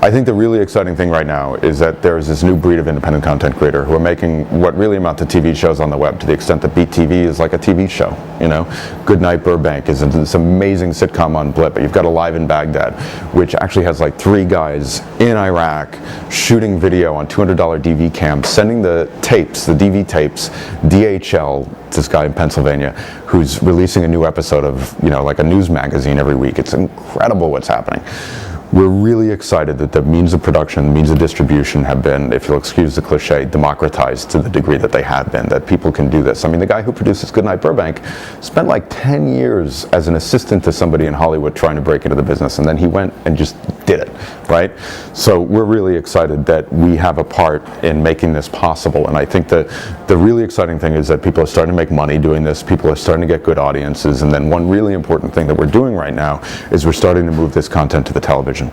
I think the really exciting thing right now is that there's this new breed of independent content creator who are making what really amount to TV shows on the web, to the extent that Beat TV is like a TV show. You know, Goodnight Burbank is this amazing sitcom on Blip. You've got Alive in Baghdad, which actually has like 3 guys in Iraq shooting video on $200 DV cams, sending the tapes, the DV tapes, DHL, this guy in Pennsylvania, who's releasing a new episode of, you know, like a news magazine every week. It's incredible what's happening. We're really excited that the means of production, the means of distribution have been, if you'll excuse the cliche, democratized to the degree that they have been, that people can do this. I mean, the guy who produces Goodnight Burbank spent like 10 years as an assistant to somebody in Hollywood trying to break into the business, and then he went and just did it, right? So we're really excited that we have a part in making this possible, and I think that the really exciting thing is that people are starting to make money doing this, people are starting to get good audiences, and then one really important thing that we're doing right now is we're starting to move this content to the television.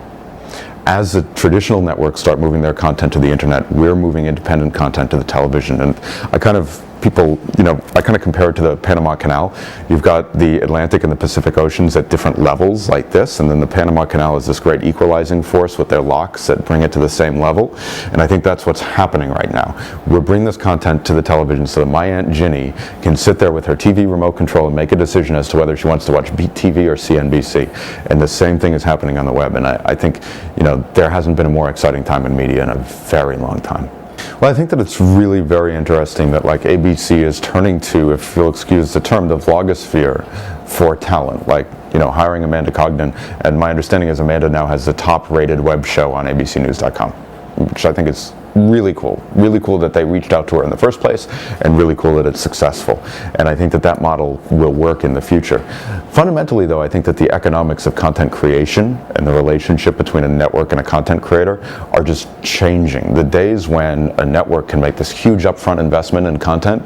As the traditional networks start moving their content to the internet, we're moving independent content to the television. And I kind of compare it to the Panama Canal. You've got the Atlantic and the Pacific Oceans at different levels like this, and then the Panama Canal is this great equalizing force with their locks that bring it to the same level. And I think that's what's happening right now. We're bringing this content to the television so that my Aunt Ginny can sit there with her TV remote control and make a decision as to whether she wants to watch Beat TV or CNBC. And the same thing is happening on the web. And I think, you know, there hasn't been a more exciting time in media in a very long time. Well, I think that it's really very interesting that like ABC is turning to, if you'll excuse the term, the vlogosphere for talent, like, you know, hiring Amanda Cogden. And my understanding is Amanda now has the top rated web show on abcnews.com, which I think is really cool. Really cool that they reached out to her in the first place, and really cool that it's successful. And I think that that model will work in the future. Fundamentally, though, I think that the economics of content creation and the relationship between a network and a content creator are just changing. The days when a network can make this huge upfront investment in content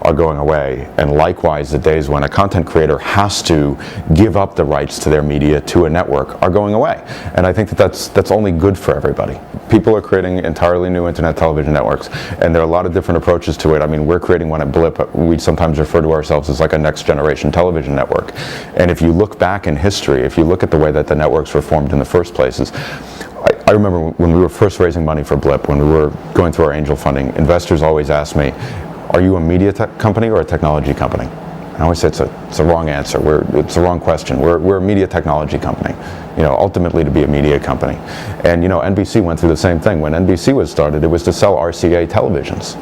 are going away. And likewise, the days when a content creator has to give up the rights to their media to a network are going away. And I think that that's only good for everybody. People are creating entirely new internet television networks, and there are a lot of different approaches to it. I mean, we're creating one at Blip. We sometimes refer to ourselves as like a next generation television network. And if you look back in history, if you look at the way that the networks were formed in the first places, I remember when we were first raising money for Blip, when we were going through our angel funding, investors always asked me, are you a media company or a technology company? I always say it's a wrong answer. It's a wrong question. We're a media technology company, you know, ultimately to be a media company. And, you know, NBC went through the same thing. When NBC was started, it was to sell RCA televisions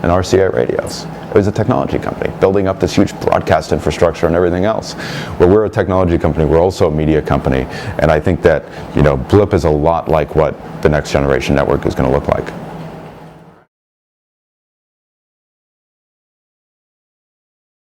and RCA radios. It was a technology company, building up this huge broadcast infrastructure and everything else. Well, we're a technology company. We're also a media company. And I think that, you know, Blip is a lot like what the next generation network is going to look like.